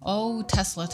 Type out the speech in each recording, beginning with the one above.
Oh, Tesla.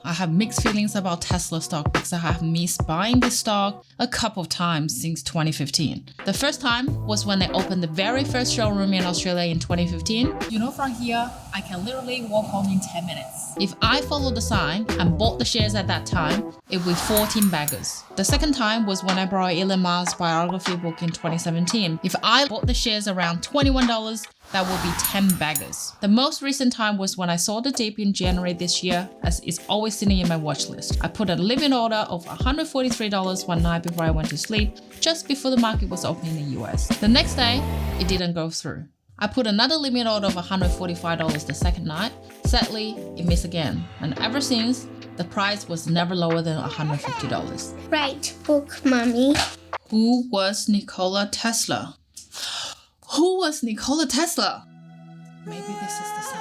I have mixed feelings about Tesla stock because I have missed buying this stock a couple of times since 2015. The first time was when they opened the very first showroom in Australia in 2015. You know, from here, I can literally walk home in 10 minutes. If I followed the sign and bought the shares at that time, it would be 14 baggers. The second time was when I bought Elon Musk's biography book in 2017. If I bought the shares around $21, that would be 10 baggers. The most recent time was when I saw the dip in January this year, as it's always sitting in my watch list. I put a limit order of $143 one night before I went to sleep, just before the market was opening in the US. The next day, it didn't go through. I put another limit order of $145 the second night. Sadly, it missed again. And ever since, the price was never lower than $150. Right book, Mommy. Who was Nikola Tesla? Who was Nikola Tesla? Maybe this is the sign.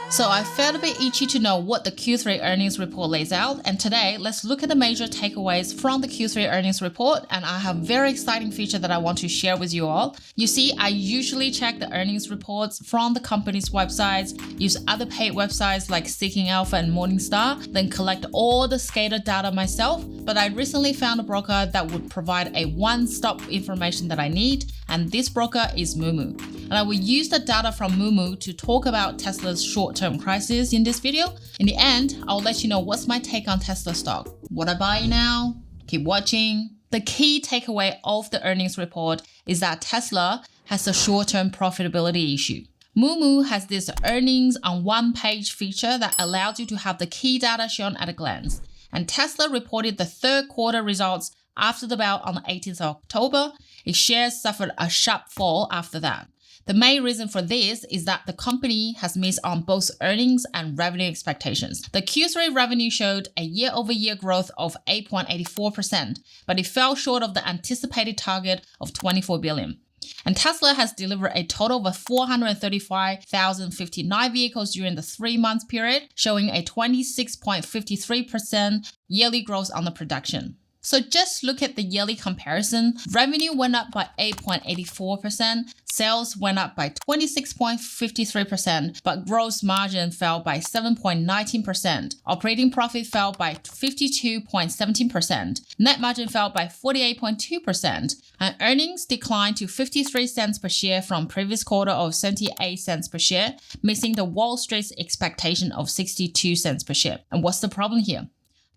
So I felt a bit itchy to know what the Q3 earnings report lays out, and today let's look at the major takeaways from the Q3 earnings report, and I have a very exciting feature that I want to share with you all. You see, I usually check the earnings reports from the company's websites, use other paid websites like Seeking Alpha and Morningstar, then collect all the scattered data myself, but I recently found a broker that would provide a one-stop information that I need, and this broker is Moomoo. And I will use the data from Moomoo to talk about Tesla's short-term crisis in this video. In the end, I'll let you know what's my take on Tesla stock. Would I buy now? Keep watching. The key takeaway of the earnings report is that Tesla has a short-term profitability issue. Moomoo has this earnings on one page feature that allows you to have the key data shown at a glance. And Tesla reported the third quarter results after the bell on the 18th of October. Its shares suffered a sharp fall after that. The main reason for this is that the company has missed on both earnings and revenue expectations. The Q3 revenue showed a year-over-year growth of 8.84%, but it fell short of the anticipated target of $24 billion. And Tesla has delivered a total of 435,059 vehicles during the 3-month period, showing a 26.53% yearly growth on the production. So just look at the yearly comparison. Revenue went up by 8.84%, sales went up by 26.53%, but gross margin fell by 7.19%. Operating profit fell by 52.17%. Net margin fell by 48.2%. And earnings declined to 53 cents per share from previous quarter of 78 cents per share, missing the Wall Street's expectation of 62 cents per share. And what's the problem here?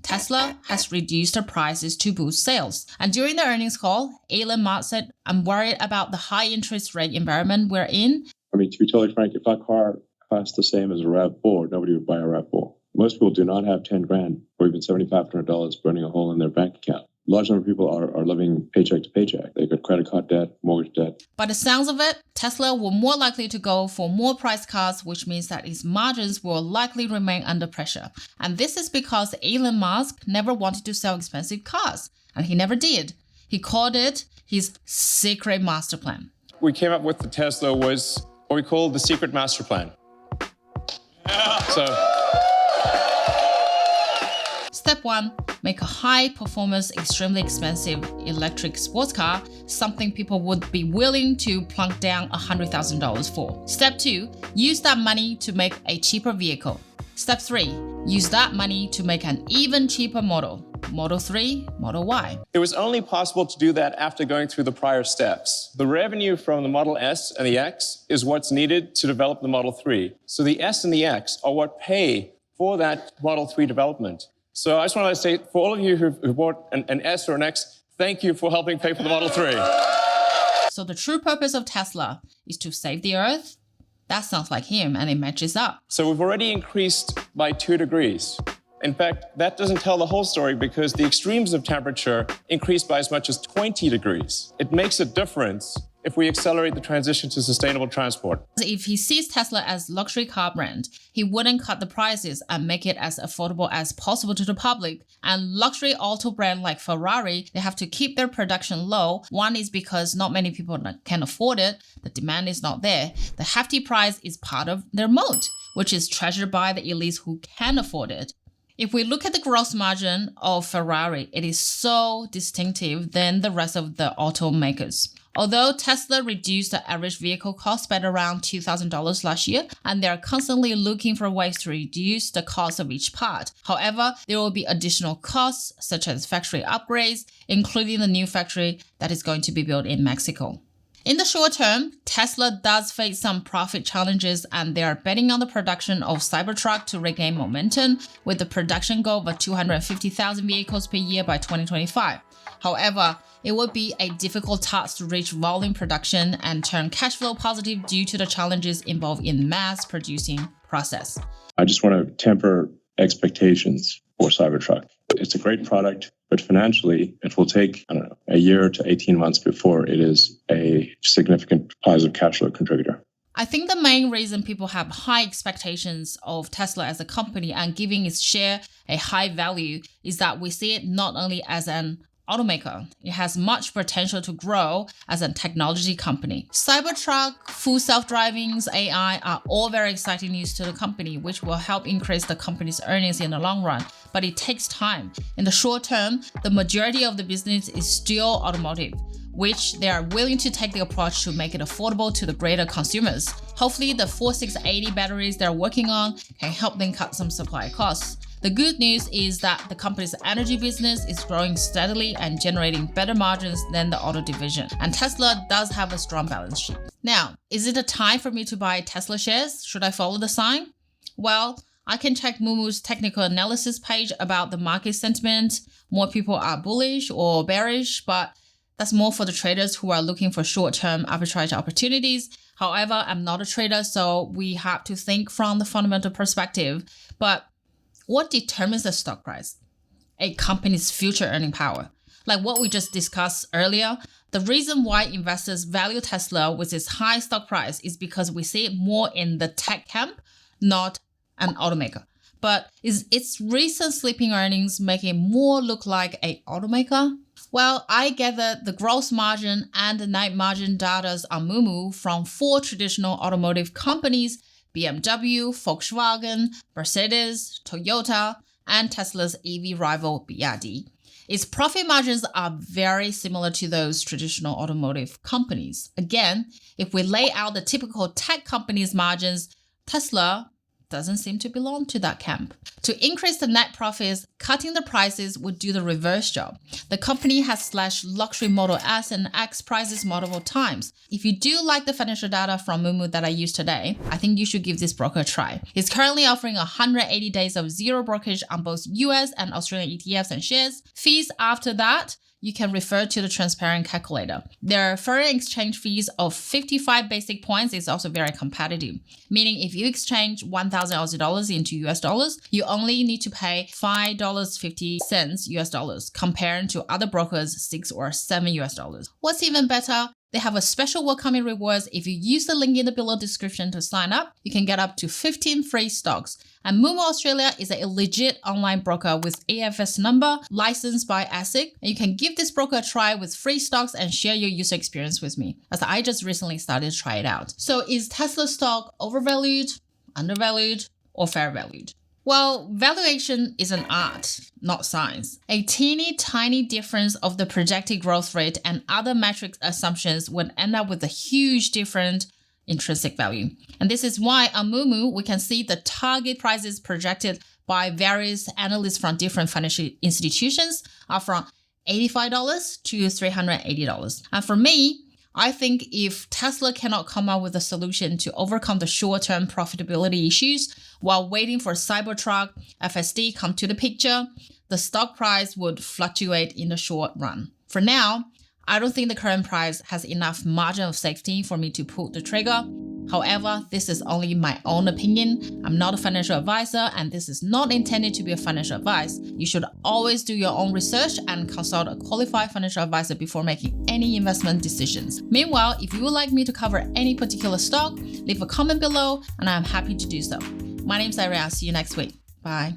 Tesla has reduced the prices to boost sales. And during the earnings call, Elon Musk said, "I'm worried about the high interest rate environment we're in." I mean, to be totally frank, if that car cost the same as a RAV4, nobody would buy a RAV4. Most people do not have 10 grand or even $7,500 burning a hole in their bank account. A large number of people are living paycheck to paycheck. They've got credit card debt, mortgage debt. By the sounds of it, Tesla will more likely to go for more price cars, which means that its margins will likely remain under pressure. And this is because Elon Musk never wanted to sell expensive cars, and he never did. He called it his secret master plan. We came up with the Tesla was what we call the secret master plan. Step 1, make a high-performance, extremely expensive electric sports car, something people would be willing to plunk down $100,000 for. Step 2, use that money to make a cheaper vehicle. Step 3, use that money to make an even cheaper model. Model 3, Model Y. It was only possible to do that after going through the prior steps. The revenue from the Model S and the X is what's needed to develop the Model 3. So the S and the X are what pay for that Model 3 development. So I just want to say, for all of you who bought an S or an X, thank you for helping pay for the Model 3. So the true purpose of Tesla is to save the Earth? That sounds like him, and it matches up. So we've already increased by 2 degrees. In fact, that doesn't tell the whole story because the extremes of temperature increased by as much as 20 degrees. It makes a difference if we accelerate the transition to sustainable transport. If he sees Tesla as luxury car brand, he wouldn't cut the prices and make it as affordable as possible to the public. And luxury auto brand like Ferrari, they have to keep their production low. One is because not many people can afford it. The demand is not there. The hefty price is part of their moat, which is treasured by the elites who can afford it. If we look at the gross margin of Ferrari, it is so distinctive than the rest of the automakers. Although Tesla reduced the average vehicle cost by around $2,000 last year, and they are constantly looking for ways to reduce the cost of each part. However, there will be additional costs such as factory upgrades, including the new factory that is going to be built in Mexico. In the short term, Tesla does face some profit challenges, and they are betting on the production of Cybertruck to regain momentum with the production goal of 250,000 vehicles per year by 2025. However, it would be a difficult task to reach volume production and turn cash flow positive due to the challenges involved in mass producing process. I just want to temper expectations for Cybertruck. It's a great product, but financially, it will take, a year to 18 months before it is a significant positive cash flow contributor. I think the main reason people have high expectations of Tesla as a company and giving its share a high value is that we see it not only as an automaker. It has much potential to grow as a technology company. Cybertruck, full self-drivings, AI are all very exciting news to the company, which will help increase the company's earnings in the long run. But it takes time. In the short term, the majority of the business is still automotive, which they are willing to take the approach to make it affordable to the greater consumers. Hopefully, the 4680 batteries they're working on can help them cut some supply costs. The good news is that the company's energy business is growing steadily and generating better margins than the auto division. And Tesla does have a strong balance sheet. Now, is it a time for me to buy Tesla shares? Should I follow the sign? Well, I can check Moomoo's technical analysis page about the market sentiment. More people are bullish or bearish, but that's more for the traders who are looking for short-term arbitrage opportunities. However, I'm not a trader, so we have to think from the fundamental perspective. But what determines the stock price? A company's future earning power. Like what we just discussed earlier, the reason why investors value Tesla with its high stock price is because we see it more in the tech camp, not an automaker. But is its recent slipping earnings making it more look like an automaker? Well, I gathered the gross margin and the net margin data on Moomoo from 4 traditional automotive companies: BMW, Volkswagen, Mercedes, Toyota, and Tesla's EV rival BYD. Its profit margins are very similar to those traditional automotive companies. Again, if we lay out the typical tech company's margins, Tesla doesn't seem to belong to that camp. To increase the net profits, cutting the prices would do the reverse job. The company has slashed luxury Model S and X prices multiple times. If you do like the financial data from Moomoo that I used today, I think you should give this broker a try. It's currently offering 180 days of zero brokerage on both US and Australian ETFs and shares. Fees after that, you can refer to the transparent calculator. Their foreign exchange fees of 55 basic points is also very competitive, meaning if you exchange 1,000 Aussie dollars into US dollars, you only need to pay $5.50 US dollars, compared to other brokers $6 or $7 US dollars. What's even better, they have a special welcoming rewards. If you use the link in the below description to sign up, you can get up to 15 free stocks. And Moomoo Australia is a legit online broker with AFS number, licensed by ASIC. And you can give this broker a try with free stocks and share your user experience with me, as I just recently started to try it out. So is Tesla stock overvalued, undervalued, or fair valued? Well, valuation is an art, not science. A teeny tiny difference of the projected growth rate and other metric assumptions would end up with a huge different intrinsic value. And this is why on Moomoo, we can see the target prices projected by various analysts from different financial institutions are from $85 to $380. And for me, I think if Tesla cannot come up with a solution to overcome the short-term profitability issues while waiting for Cybertruck, FSD come to the picture, the stock price would fluctuate in the short run. For now, I don't think the current price has enough margin of safety for me to pull the trigger. However, this is only my own opinion. I'm not a financial advisor, and this is not intended to be a financial advice. You should always do your own research and consult a qualified financial advisor before making any investment decisions. Meanwhile, if you would like me to cover any particular stock, leave a comment below and I'm happy to do so. My name is Irene. I'll see you next week. Bye.